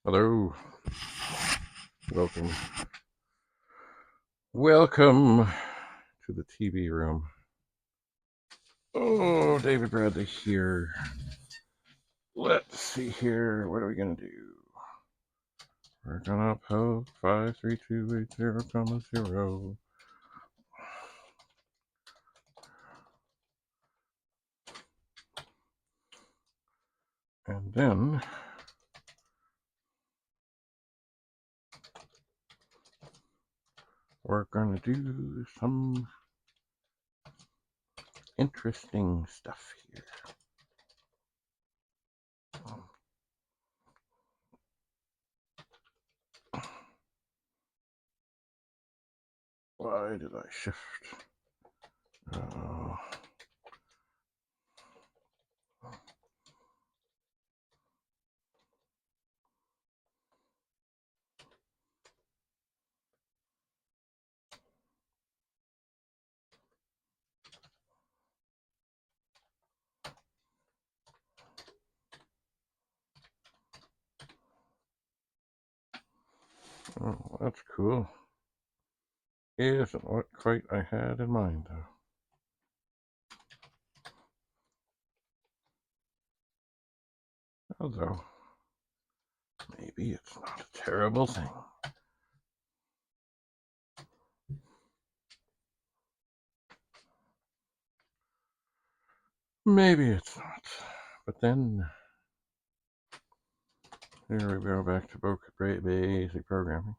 Hello. Welcome. Welcome to the TV room. Oh, David Bradley here. Let's see here. What are we going to do? We're going to poke 53280, and then we're going to do some interesting stuff here. Why did I shift? Oh. Oh, that's cool. Isn't what quite I had in mind, though. Although, maybe it's not a terrible thing. Maybe it's not. But then, here we go back to basic programming.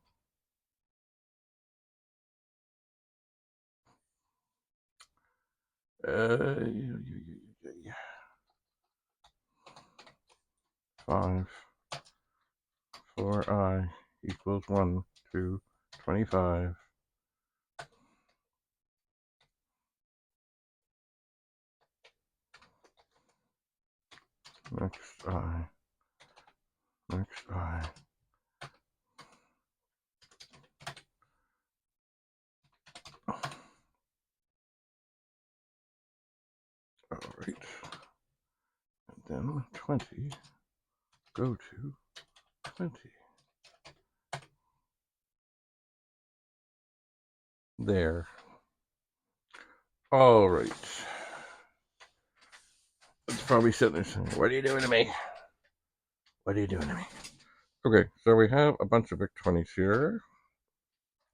Five, 4i equals 1 to 25. Next I. All right. And then 20, go to 20. There. All right. It's probably sitting there saying, what are you doing to me? What are you doing to me? Okay, so we have a bunch of Vic-20s here.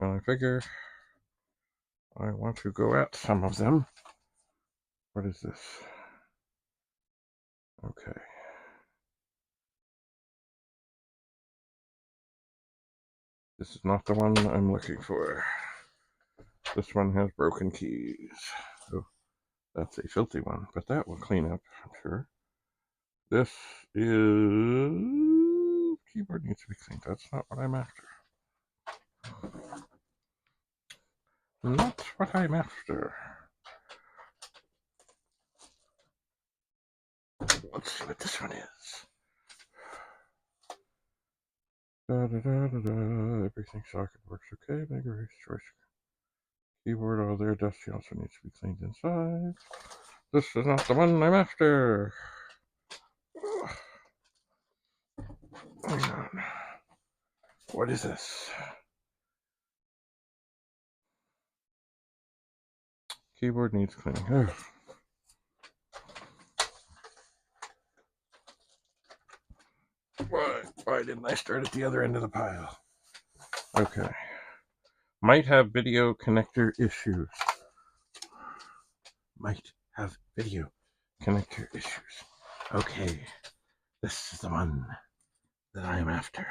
And I figure I want to go at some of them. What is this? Okay. This is not the one I'm looking for. This one has broken keys. So that's a filthy one, but that will clean up, I'm sure. This is... keyboard needs to be cleaned. That's not what I'm after. Not what I'm after. Let's see what this one is. Everything socket works okay. Mega race choice. Keyboard all there. Dusty also needs to be cleaned inside. This is not the one I'm after. Hang on. What is this? Keyboard needs cleaning. Ugh. Why didn't I start at the other end of the pile? Okay. Might have video connector issues. Might have video connector issues. Okay. This is the one that I am after.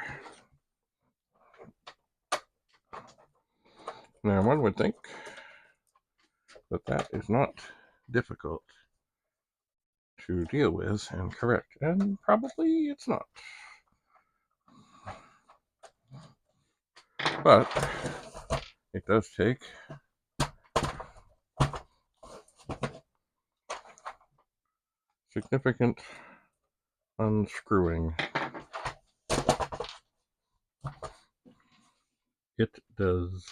Now, one would think that that is not difficult to deal with and correct, and probably it's not. But it does take significant unscrewing. It does.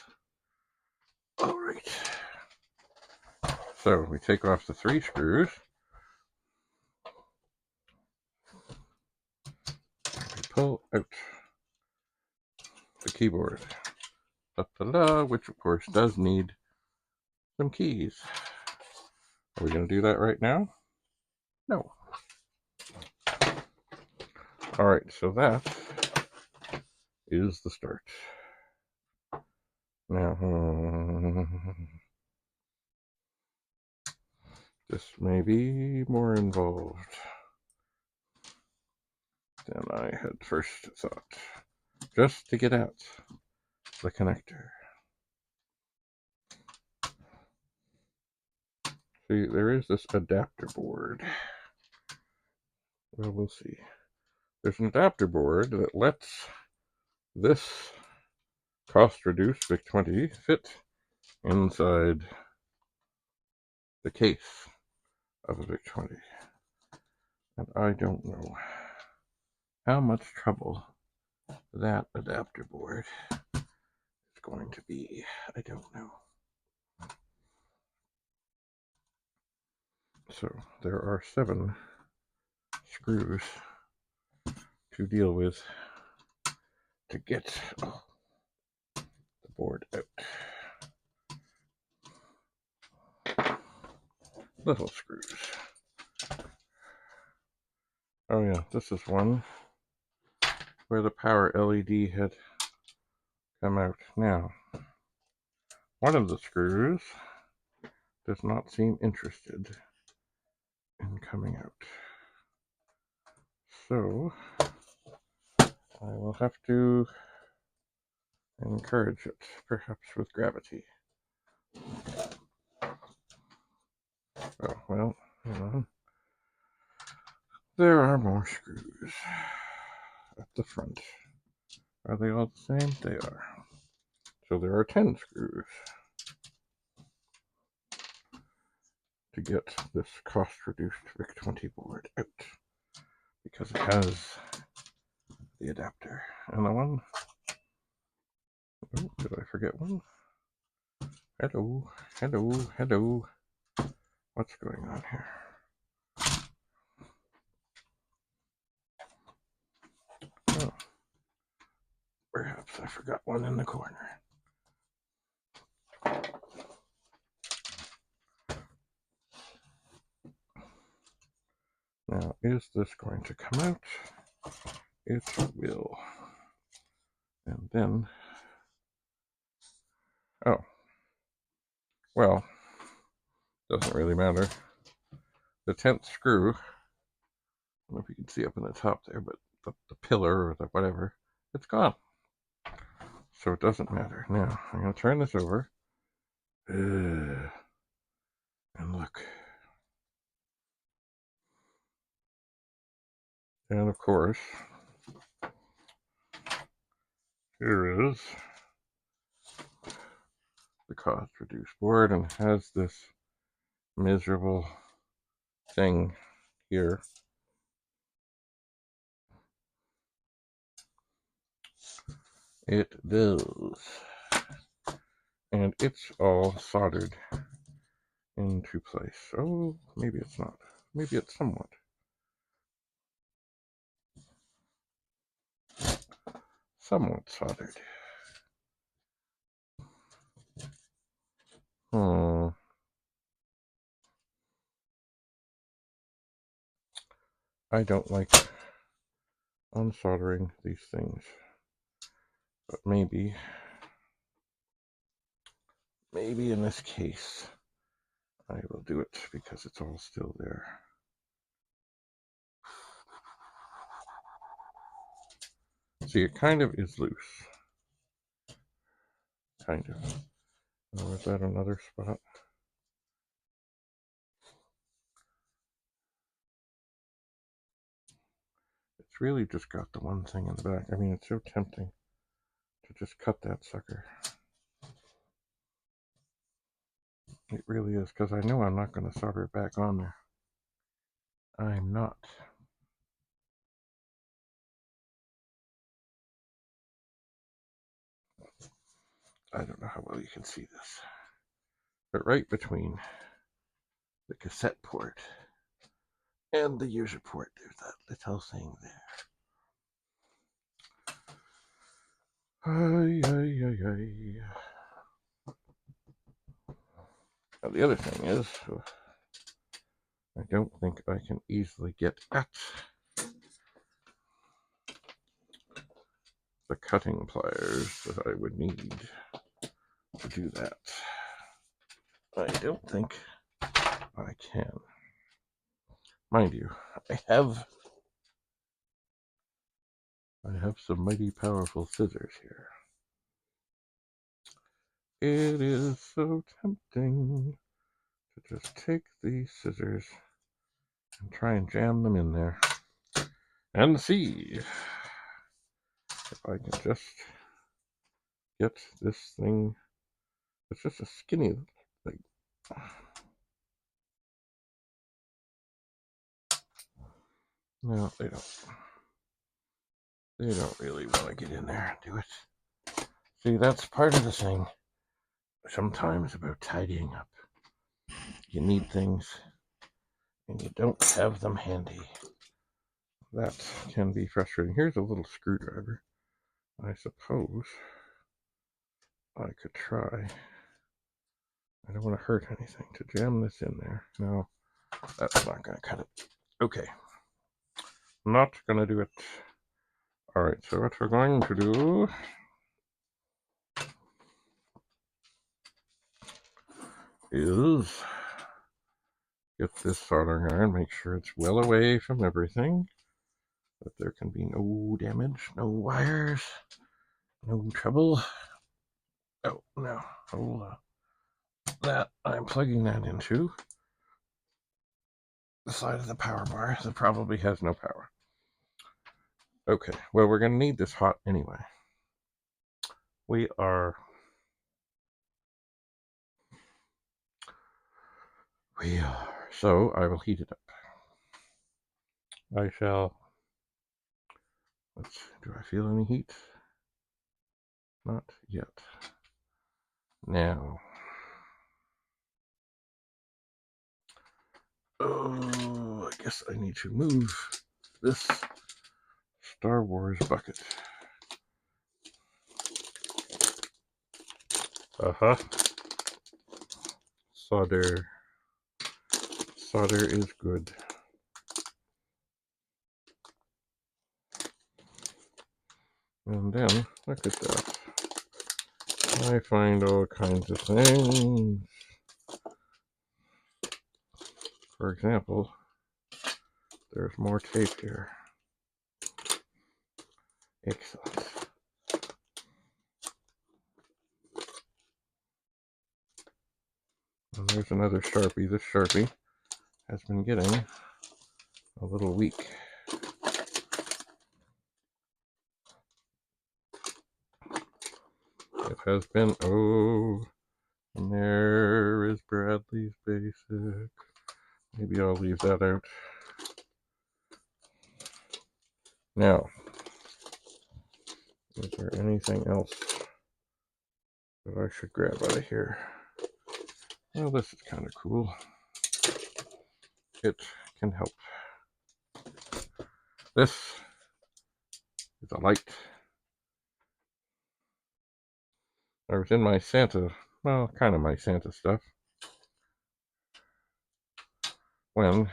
All right. So we take off the 3 screws. We pull out the keyboard. Ta-da, which of course does need some keys. Are we going to do that right now? No. Alright, so that is the start. Now, this may be more involved than I had first thought. Just to get out the connector. See, there is this adapter board. Well, we'll see. There's an adapter board that lets this cost-reduced Vic-20 fit inside the case of a Vic-20. And I don't know how much trouble that adapter board is going to be. I don't know. So there are 7 screws to deal with to get the board out. Little screws. Oh yeah, this is one where the power LED had come out. Now, one of the screws does not seem interested in coming out. So, I will have to encourage it, perhaps with gravity. Oh, well, hold on. There are more screws at the front. Are they all the same? They are. So there are 10 screws to get this cost-reduced Vic-20 board out, because it has the adapter. And the one... Oh, did I forget one? Hello, hello, hello. What's going on here? Oh, perhaps I forgot one in the corner. Now, is this going to come out? It will. And then... Oh. Well, doesn't really matter. The 10th screw, I don't know if you can see up in the top there, but the pillar or the whatever, it's gone. So it doesn't matter. Now, I'm going to turn this over. And look. And of course, here is the cost-reduced board, and has this miserable thing here. It does. And it's all soldered into place. Oh, maybe it's not. Maybe it's somewhat. Somewhat soldered. I don't like unsoldering these things. But maybe in this case, I will do it because it's all still there. See, it kind of is loose. Kind of. Oh, is that another spot? It's really just got the one thing in the back. I mean, it's so tempting to just cut that sucker. It really is, because I know I'm not going to solder it back on there. I'm not. I don't know how well you can see this. But right between the cassette port and the user port, there's that little thing there. Ay, ay, ay, ay. Now, the other thing is, I don't think I can easily get at the cutting pliers that I would need to do that. I don't think I can. Mind you, I have some mighty powerful scissors here. It is so tempting to just take these scissors and try and jam them in there and see if I can just get this thing. It's just a skinny thing. No, they don't. They don't really want to get in there and do it. See, that's part of the thing. Sometimes about tidying up. You need things and you don't have them handy. That can be frustrating. Here's a little screwdriver. I suppose I could try. I don't want to hurt anything to jam this in there. No, that's not going to cut it. Okay. Not going to do it. Alright, so what we're going to do is get this soldering iron, make sure it's well away from everything, that there can be no damage, no wires, no trouble. Oh, no, hold on. That, I'm plugging that into the side of the power bar that probably has no power. Okay, well, we're going to need this hot anyway. We are... So, I will heat it up. I shall... do I feel any heat? Not yet. Now... Oh, I guess I need to move this Star Wars bucket. Uh-huh. Solder. Solder is good. And then, look at that. I find all kinds of things. For example, there's more tape here. Excellent. And there's another Sharpie. This Sharpie has been getting a little weak. It has been, oh, and there is Bradley's Basic. Maybe I'll leave that out. Now, is there anything else that I should grab out of here? Well, this is kind of cool. It can help. This is a light. I was in my Santa, well, kind of my Santa stuff, when,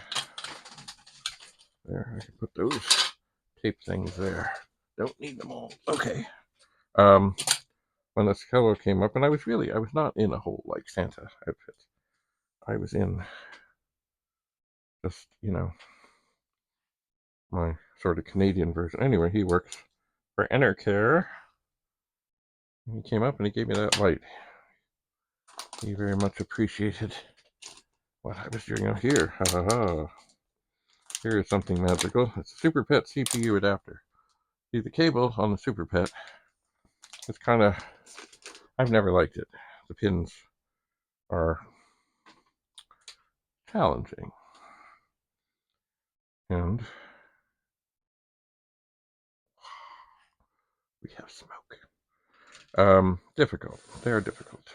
there, I can put those tape things there. Don't need them all. Okay. When this fellow came up, and I was not in a whole, like, Santa outfit. I was in just, my sort of Canadian version. Anyway, he works for Enercare. He came up and he gave me that light. He very much appreciated what I was doing out here. Ha ha ha. Here is something magical. It's a Super Pet CPU adapter. See, the cable on the Super Pet, it's kind of, I've never liked it. The pins are challenging. And we have smoke. Difficult. They are difficult.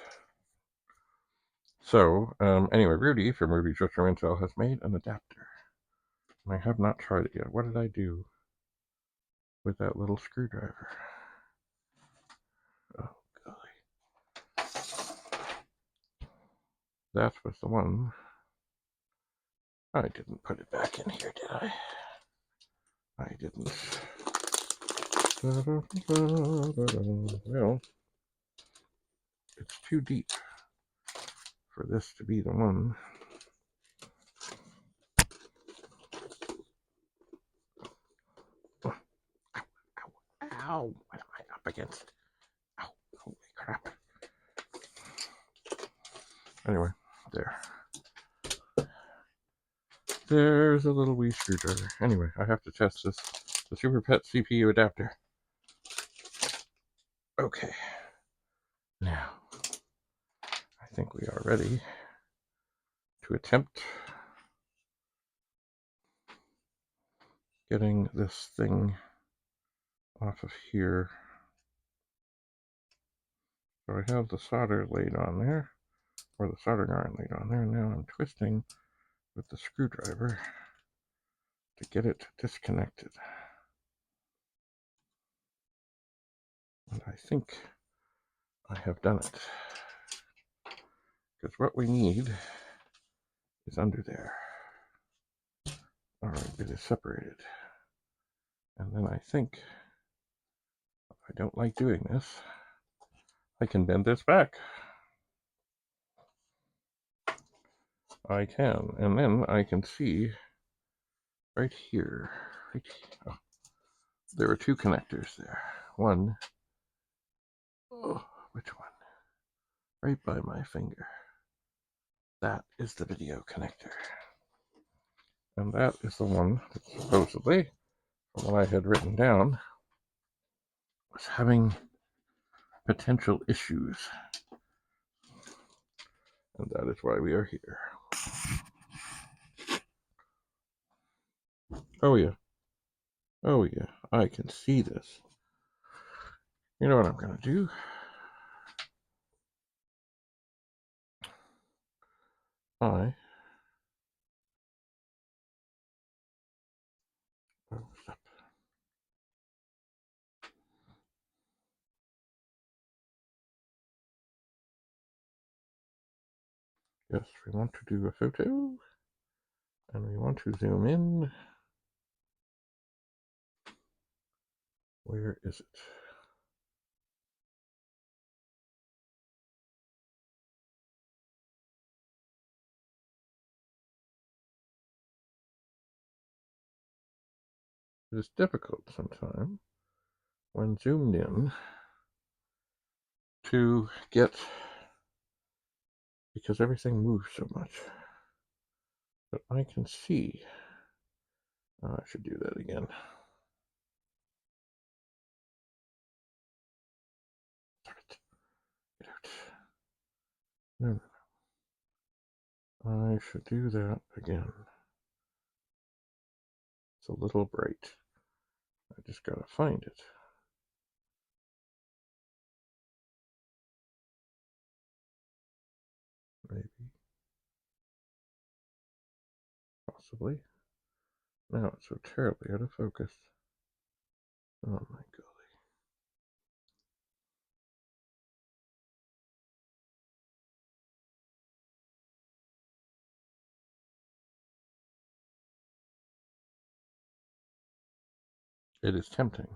So, anyway, Rudy from Rudy's Retro Intel has made an adapter. And I have not tried it yet. What did I do with that little screwdriver? That was the one. I didn't put it back in here, did I? I didn't. Well, it's too deep for this to be the one. Ow, what am I up against? Ow, holy crap. Anyway, there. There's a little wee screwdriver. Anyway, I have to test this. The Super Pet CPU adapter. Okay. Now, I think we are ready to attempt getting this thing off of here. So I have the solder laid on there, or the soldering iron laid on there, and now I'm twisting with the screwdriver to get it disconnected. And I think I have done it. Because what we need is under there. Alright, it is separated. And then I think, if I don't like doing this, I can bend this back. I can, and then I can see right here, oh, there are two connectors there. One, oh, which one? Right by my finger. That is the video connector. And that is the one that supposedly, from what I had written down, was having potential issues. And that is why we are here. Oh yeah. Oh yeah. I can see this. You know what I'm going to do? Yes, we want to do a photo. And we want to zoom in. Where is it? It is difficult sometimes when zoomed in to get, because everything moves so much. But I can see. I should do that again. Get out. No. I should do that again. It's a little bright. I just gotta find it. Maybe. Possibly. Now it's so terribly out of focus. Oh my golly. It is tempting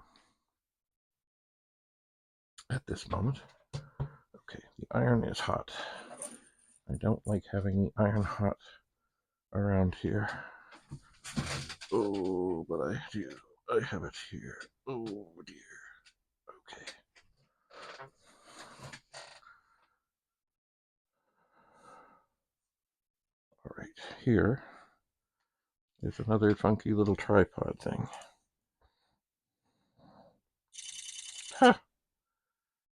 at this moment. Okay, the iron is hot. I don't like having the iron hot around here. Oh, but I do. I have it here. Oh dear. Okay. All right, here is another funky little tripod thing. Ha!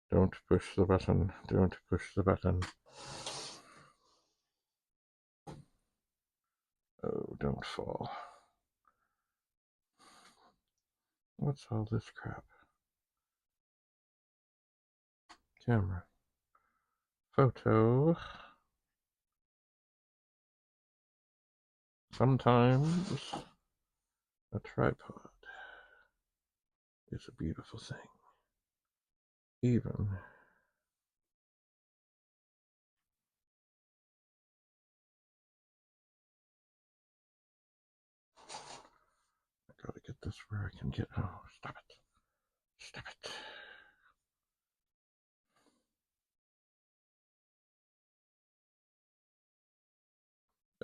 Don't push the button. Don't push the button. Oh, don't fall. What's all this crap? Camera. Photo. Sometimes a tripod is a beautiful thing. Even this where I can get, oh, stop it. Stop it.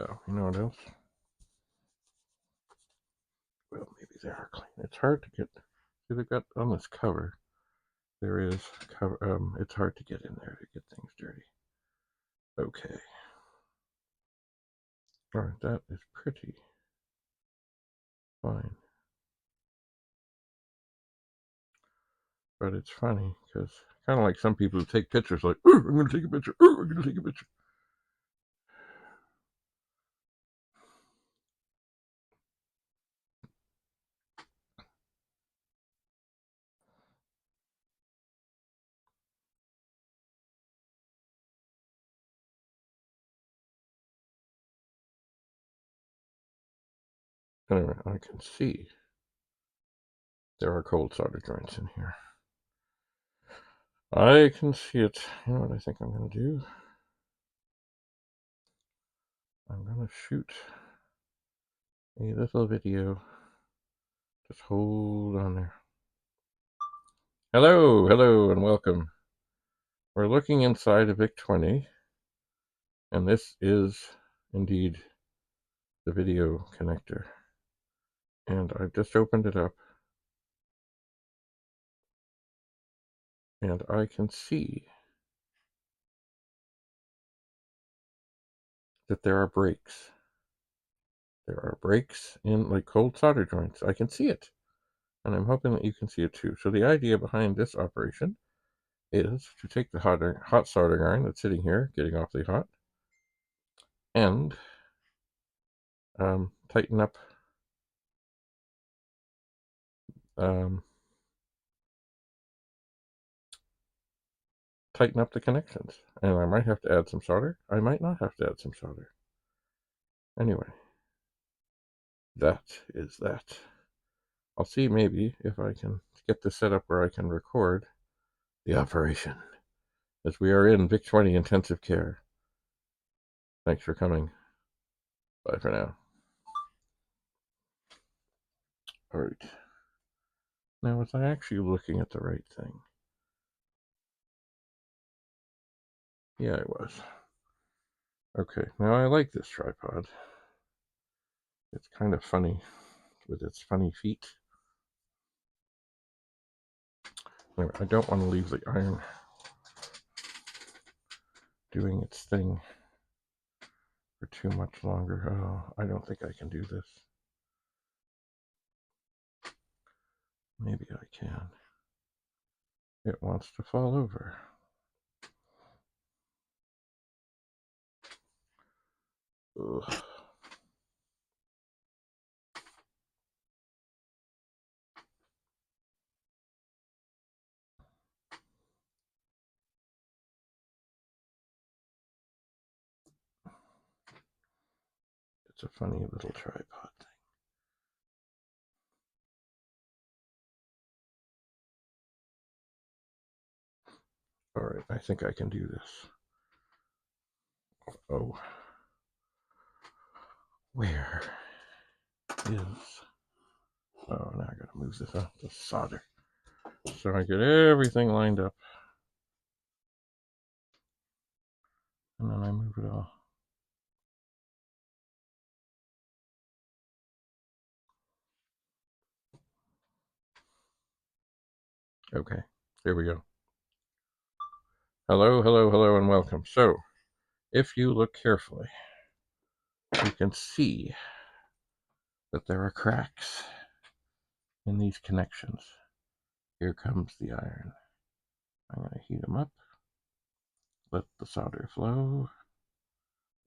Oh, you know what else? Well, maybe they are clean. It's hard to get, see, they've got on this cover, there is cover, it's hard to get in there to get things dirty. Okay. All right, that is pretty fine. But it's funny because kind of like some people who take pictures, like, oh, I'm going to take a picture. Oh, I'm going to take a picture. Anyway, I can see there are cold solder joints in here. I can see it. You know what I think I'm going to do? I'm going to shoot a little video. Just hold on there. Hello, hello, and welcome. We're looking inside a Vic-20, and this is indeed the video connector. And I've just opened it up, and I can see that there are breaks. There are breaks in like cold solder joints. I can see it, and I'm hoping that you can see it too. So the idea behind this operation is to take the hot soldering iron that's sitting here, getting awfully hot, and tighten up the connections. And I might have to add some solder. I might not have to add some solder. Anyway, that is that. I'll see maybe if I can get this set up where I can record the operation, as we are in Vic-20 intensive care. Thanks for coming. Bye for now. All right. Now, was I actually looking at the right thing? Yeah, I was. Okay, now I like this tripod. It's kind of funny with its funny feet. Anyway, I don't want to leave the iron doing its thing for too much longer. Oh, I don't think I can do this. Maybe I can. It wants to fall over. Ugh. It's a funny little tripod thing. All right, I think I can do this. Oh, where is... Oh, now I gotta move this up, the solder. So I get everything lined up. And then I move it all. Okay, here we go. Hello, hello, hello, and welcome. So, if you look carefully, you can see that there are cracks in these connections. Here comes the iron. I'm going to heat them up, let the solder flow.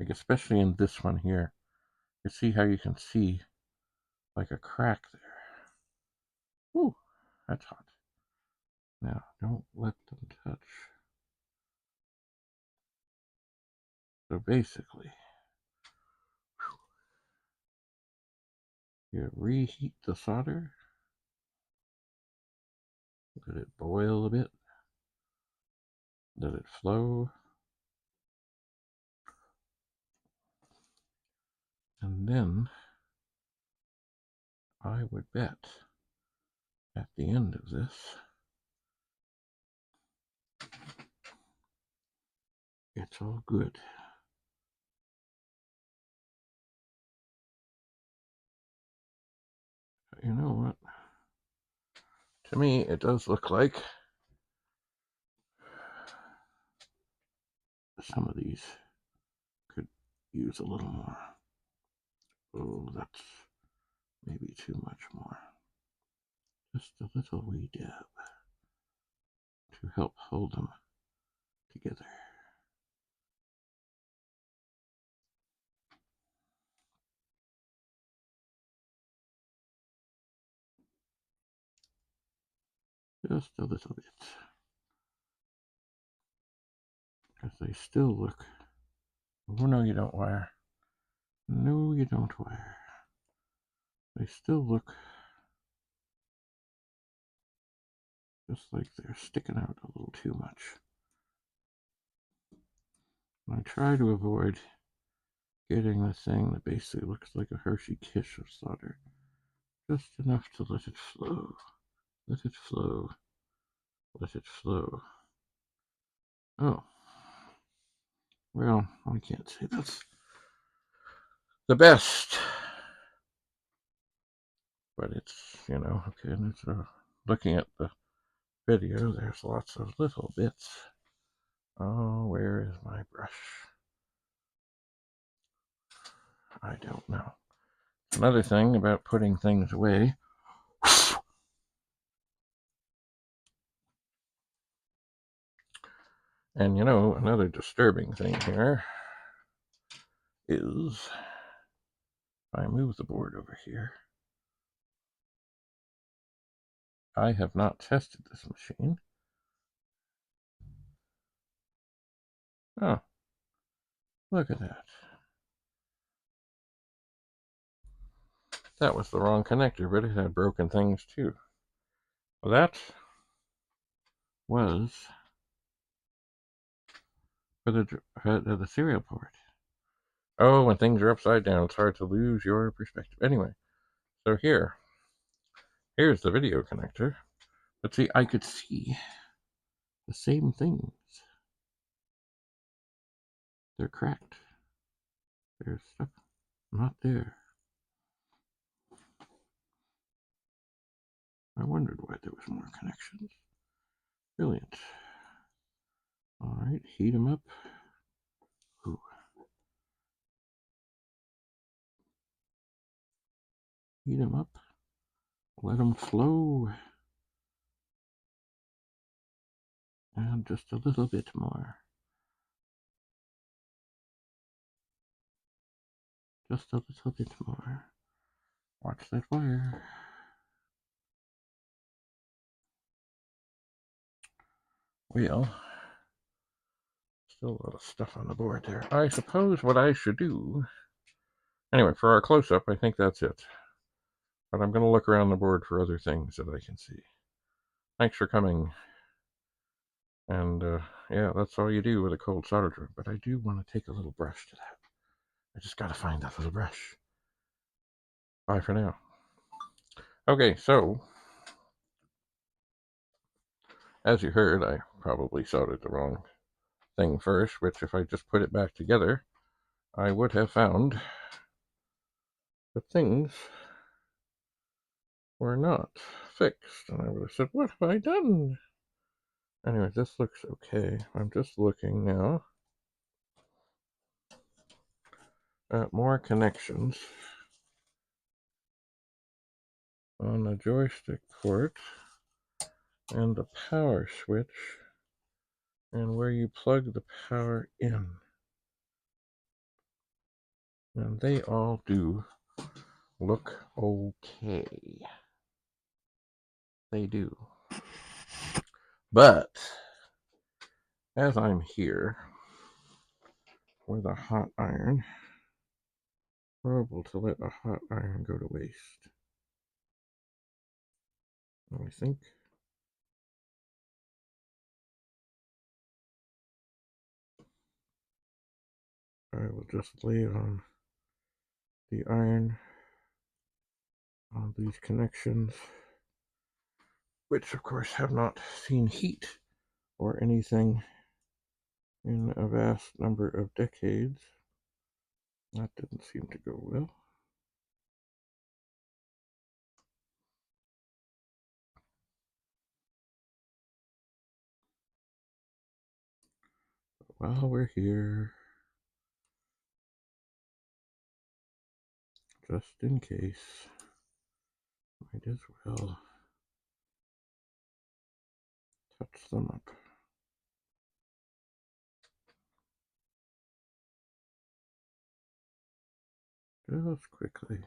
Like especially in this one here, you see how you can see like a crack there. Ooh, that's hot. Now, don't let them touch. So basically, you reheat the solder, let it boil a bit, let it flow, and then I would bet at the end of this, it's all good. But you know what? To me, it does look like some of these could use a little more. Oh, that's maybe too much more. Just a little wee dab to help hold them together. Just a little bit. Because they still look... Oh, no, you don't wire. No, you don't wire. They still look just like they're sticking out a little too much. And I try to avoid getting the thing that basically looks like a Hershey Kiss of solder. Just enough to let it flow. Let it flow. Let it flow. Oh. Well, I can't say that's the best. But it's, you know, okay, and it's looking at the video, there's lots of little bits. Oh, where is my brush? I don't know. Another thing about putting things away. And you know, another disturbing thing here is if I move the board over here, I have not tested this machine. Oh, look at that. That was the wrong connector, but it had broken things too. Well, that was for the serial port. Oh, when things are upside down, it's hard to lose your perspective. Anyway, so here's the video connector. But see, I could see the same things. They're cracked. There's stuff not there. I wondered why there was more connections. Brilliant. All right, heat them up. Ooh. Heat them up. Let them flow. And just a little bit more. Just a little bit more. Watch that wire. Well, still a lot of stuff on the board there. I suppose what I should do... Anyway, for our close-up, I think that's it. But I'm going to look around the board for other things that I can see. Thanks for coming. And, yeah, that's all you do with a cold solder drum. But I do want to take a little brush to that. I just got to find that little brush. Bye for now. Okay, so, as you heard, I probably soldered the wrong thing first, which if I just put it back together, I would have found that things were not fixed. And I would have said, what have I done? Anyway, this looks okay. I'm just looking now at more connections on the joystick port and the power switch and where you plug the power in. And they all do look okay. They do. But as I'm here with a hot iron, horrible to let a hot iron go to waste. I think I will just lay it on the iron on these connections, which of course have not seen heat or anything in a vast number of decades. That didn't seem to go well. While we're here, just in case, might as well touch them up. Just quickly.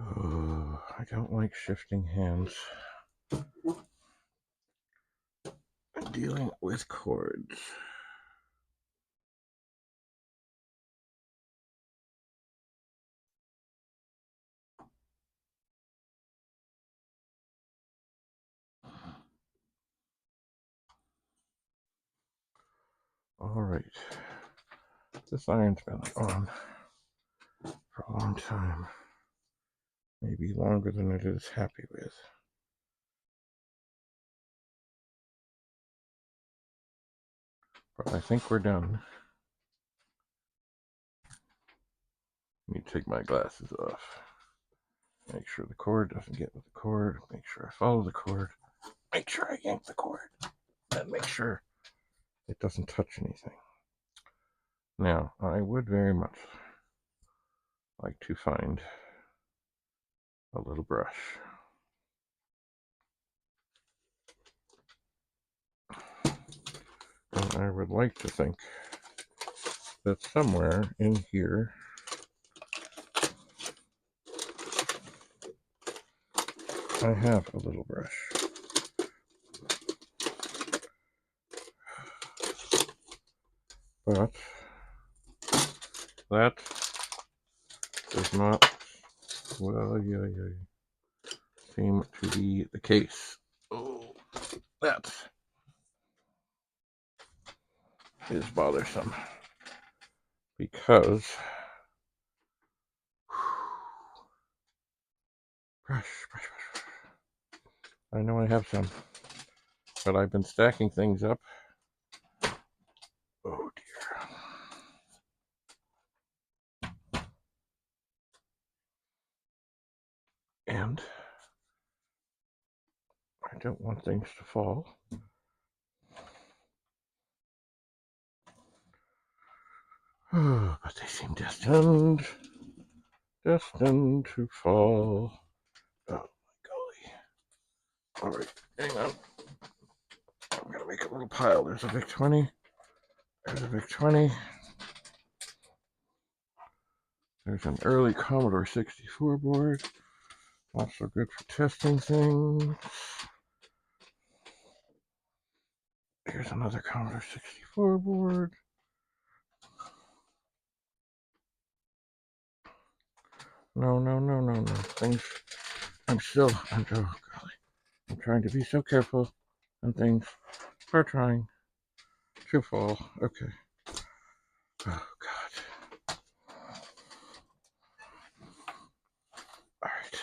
Oh, I don't like shifting hands and dealing with cords. All right, this iron's been on for a long time, maybe longer than it is happy with. But I think we're done. Let me take my glasses off. Make sure the cord doesn't get with the cord. Make sure I follow the cord. Make sure I yank the cord. And make sure it doesn't touch anything. Now, I would very much like to find a little brush. And I would like to think that somewhere in here I have a little brush. But that does not, well, seem to be the case. Oh, that is bothersome because brush. I know I have some, but I've been stacking things up. Oh dear. And I don't want things to fall. Oh, but they seem destined to fall. Oh my golly. All right, hang on. I'm gonna make a little pile. There's a Vic-20. There's a Vic-20. There's an early Commodore 64 board. Not so good for testing things. Here's another Commodore 64 board. No. Things. Oh golly. I'm trying to be so careful, and things are trying to fall. Okay. Oh God. All right.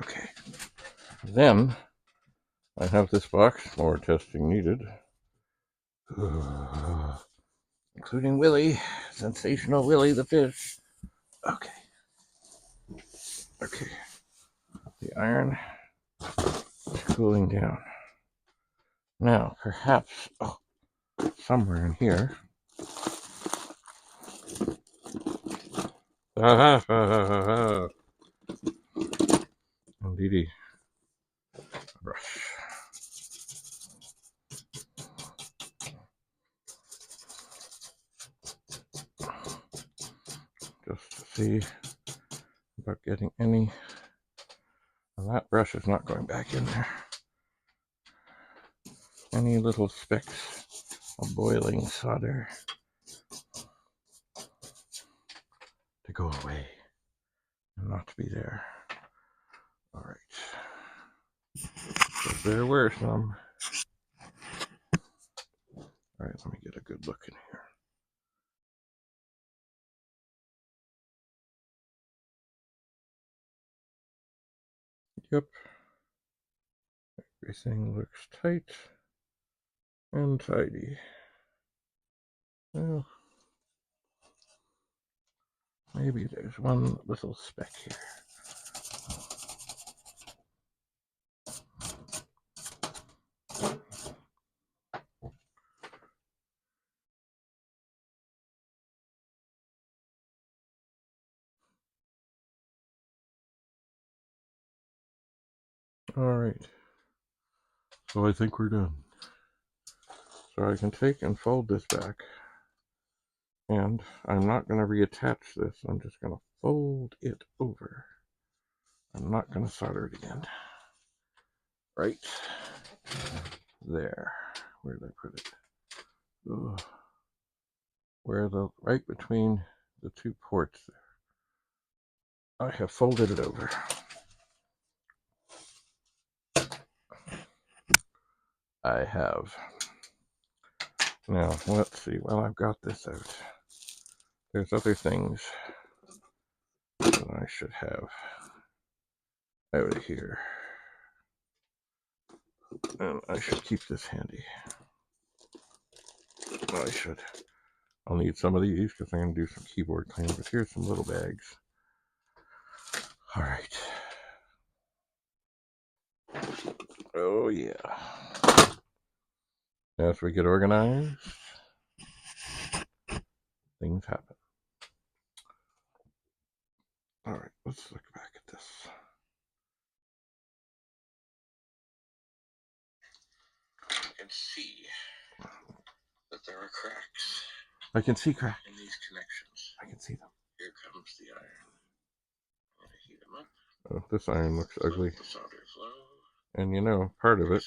Okay. Then I have this box. More testing needed. Including Willie, sensational Willie the fish. Okay. The iron is cooling down. Now, perhaps, somewhere in here. Indeedy. Brush. Just to see about getting any. Well, that brush is not going back in there. Any little specks of boiling solder to go away. and not to be there. All right. So there were some. All right, let me get a good look in here. Yep. Everything looks tight and tidy. Well, maybe there's one little speck here. All right. So I think we're done. So I can take and fold this back. And I'm not going to reattach this. I'm just going to fold it over. I'm not going to solder it again. Right there. Where did I put it? Ugh. Where the right between the two ports there. I have folded it over. I have. Now, let's see. Well, I've got this out. There's other things that I should have out of here. And I should keep this handy. Well, I should. I'll need some of these because I'm going to do some keyboard cleaning. But here's some little bags. All right. Oh, yeah. As we get organized, things happen. All right, let's look back at this. You can see that there are cracks. I can see cracks in these connections. I can see them. Here comes the iron. I'm going to heat them up. Oh, this iron looks ugly. And you know, part of it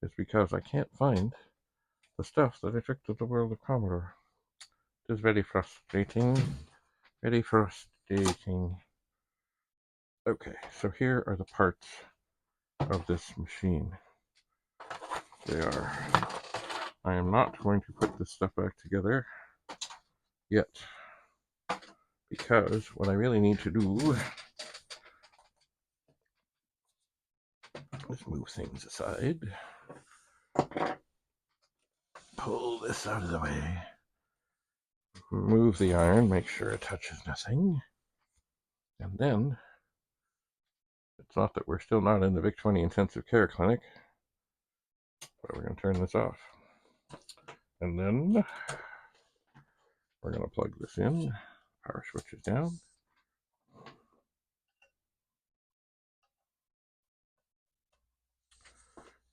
is because I can't find the stuff that I took to the world of Commodore. It is very frustrating. Very frustrating. Okay, so here are the parts of this machine. They are. I am not going to put this stuff back together yet, because what I really need to do is move things aside, pull this out of the way, remove the iron, make sure it touches nothing, and then it's not that we're still not in the Vic-20 intensive care clinic, but we're going to turn this off. And then we're going to plug this in, power switch is down.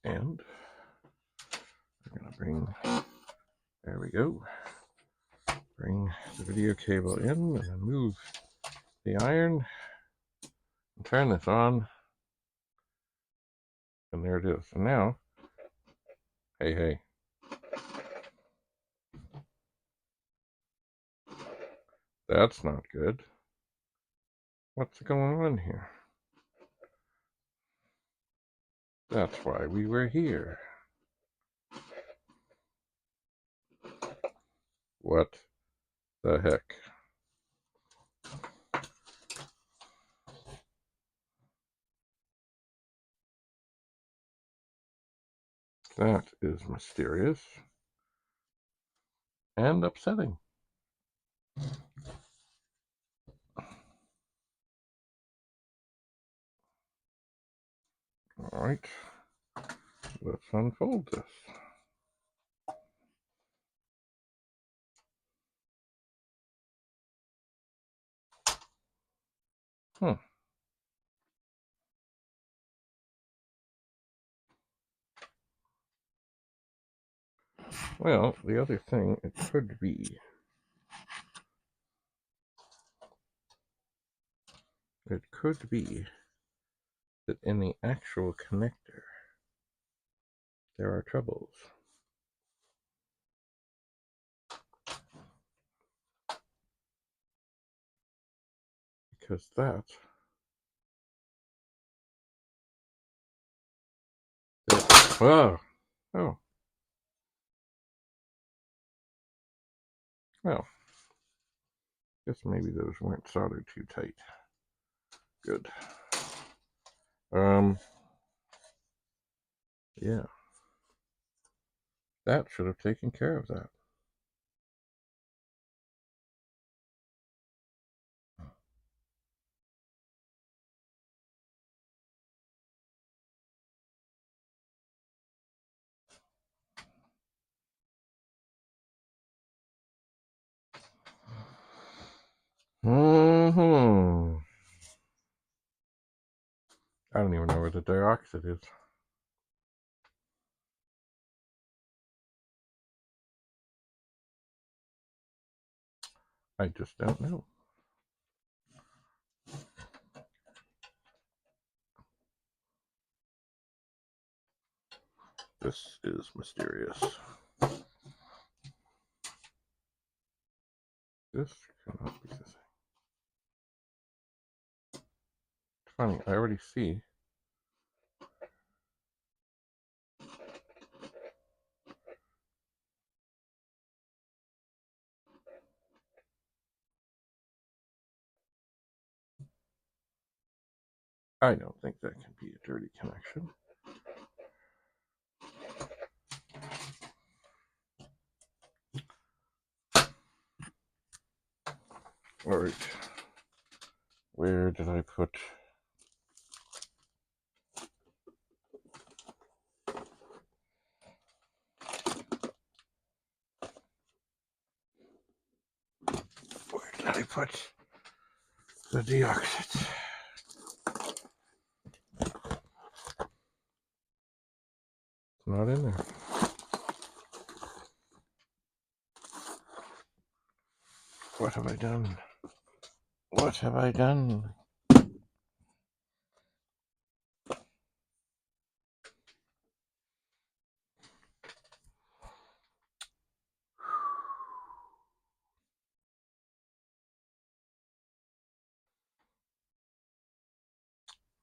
And we're going to bring, there we go, bring the video cable in and then move the iron and turn this on. And there it is. And now, hey, that's not good. What's going on here? That's why we were here. What the heck? That is mysterious and upsetting. All right, let's unfold this. Well, the other thing it could be, that in the actual connector, there are troubles. because that oh, oh, well, guess maybe those weren't soldered too tight. Good. Yeah, that should have taken care of that. Mm-hmm. I don't even know where the dioxide is. I just don't know. This is mysterious. This cannot be the thing. It's funny, I already see. I don't think that can be a dirty connection. Alright. Where did I put... Where did I put the deoxit? It's not in there. What have I done? What have I done?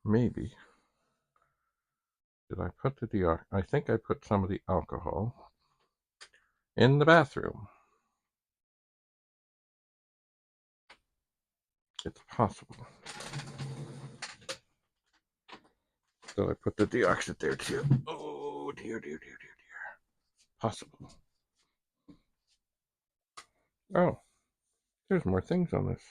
Maybe. Did I put the deoxit? I think I put some of the alcohol in the bathroom. It's possible. Did I put the deoxit there too? Oh dear, dear, dear, dear, dear. Possible. Oh, there's more things on this.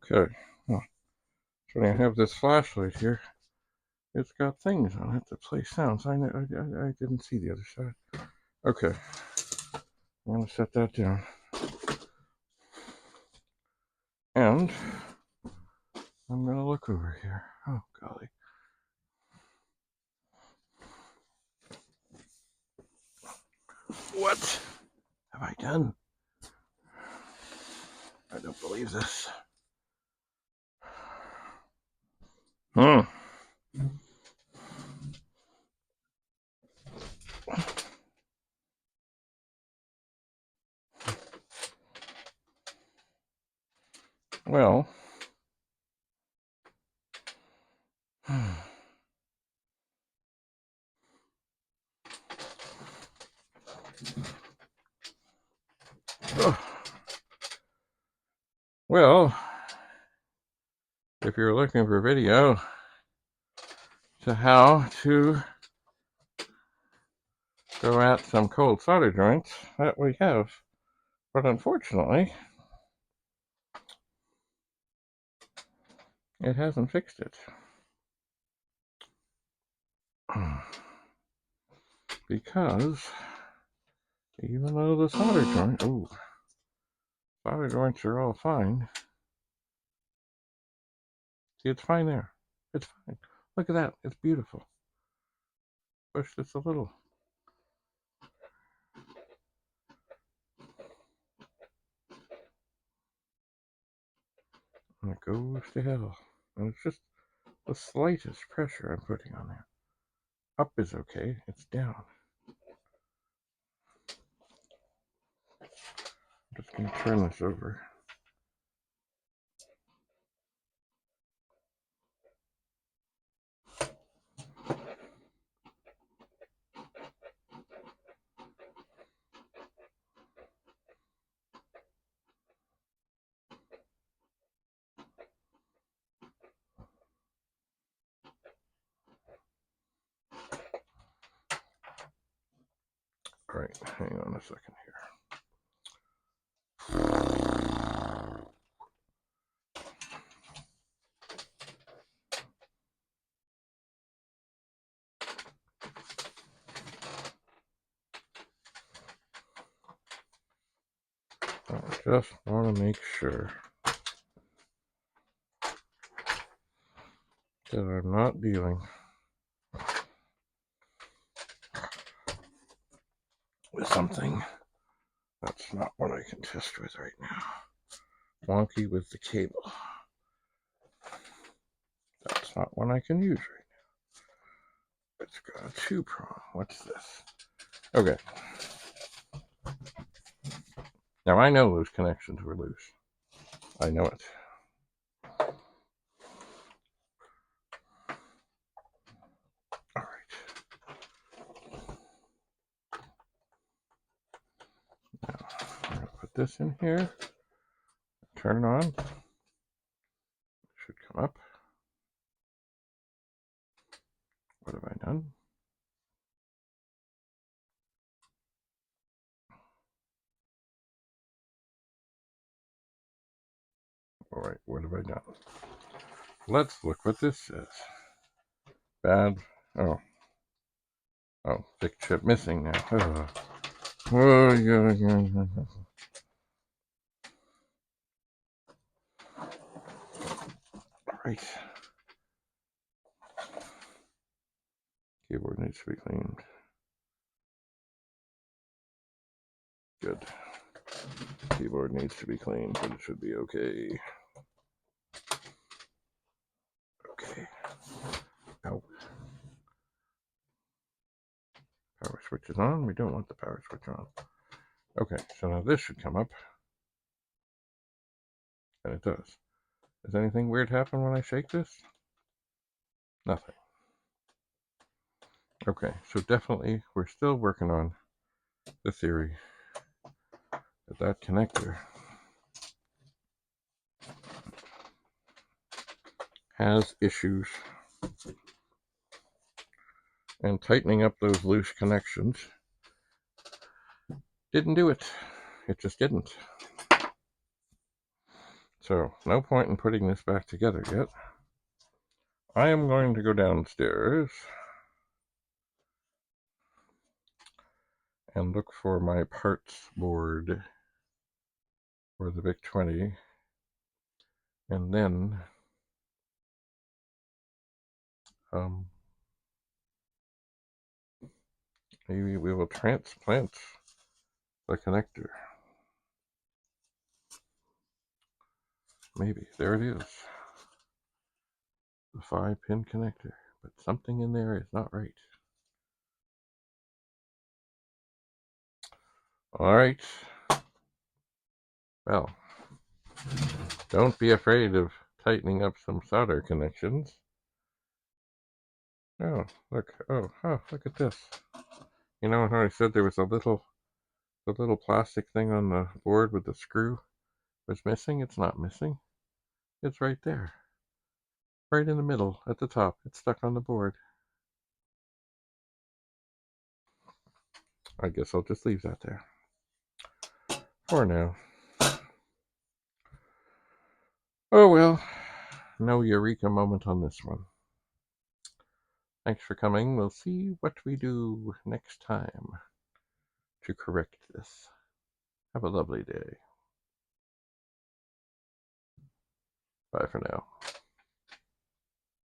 Okay. Oh, so I have this flashlight here. It's got things on it that play sounds. I didn't see the other side. Okay. I'm going to set that down. And I'm going to look over here. Oh, golly. What have I done? I don't believe this. Well, well, if you're looking for a video to how to go at some cold solder joints, that we have. But unfortunately, It hasn't fixed it. Because even though the solder joints are all fine. See, it's fine there. It's fine. Look at that. It's beautiful. Push this a little. And it goes to hell. And it's just the slightest pressure I'm putting on there. Up is okay. It's down. I'm just going to turn this over. All right, hang on a second here. I just want to make sure that I'm not dealing with something that's not what I can test with right now. Wonky with the cable. That's not one I can use right now. It's got a 2-prong. What's this? Okay. Now I know those connections were loose. I know it. All right. Now I'm going to put this in here. Turn it on. It should come up. What have I done? All right, what have I done? Let's look what this says. Bad. Oh, Vic chip missing now. Oh, yeah. All right. Keyboard needs to be cleaned. Good. Keyboard needs to be cleaned, but it should be okay. Okay. Ow. Power switch is on. We don't want the power switch on. Okay, so now this should come up. And it does. Does anything weird happen when I shake this? Nothing. Okay, so definitely we're still working on the theory that that connector has issues, and tightening up those loose connections didn't do it. It just didn't. So no point in putting this back together yet. I am going to go downstairs and look for my parts board for the Vic-20, and then maybe we will transplant the connector. Maybe. There it is. The 5-pin connector. But something in there is not right. Alright. Well, don't be afraid of tightening up some solder connections. Oh, look. Oh, look at this. You know how I said there was the little plastic thing on the board with the screw was missing? It's not missing. It's right there. Right in the middle, at the top. It's stuck on the board. I guess I'll just leave that there. For now. Oh well. no eureka moment on this one. Thanks for coming. We'll see what we do next time to correct this. Have a lovely day. Bye for now.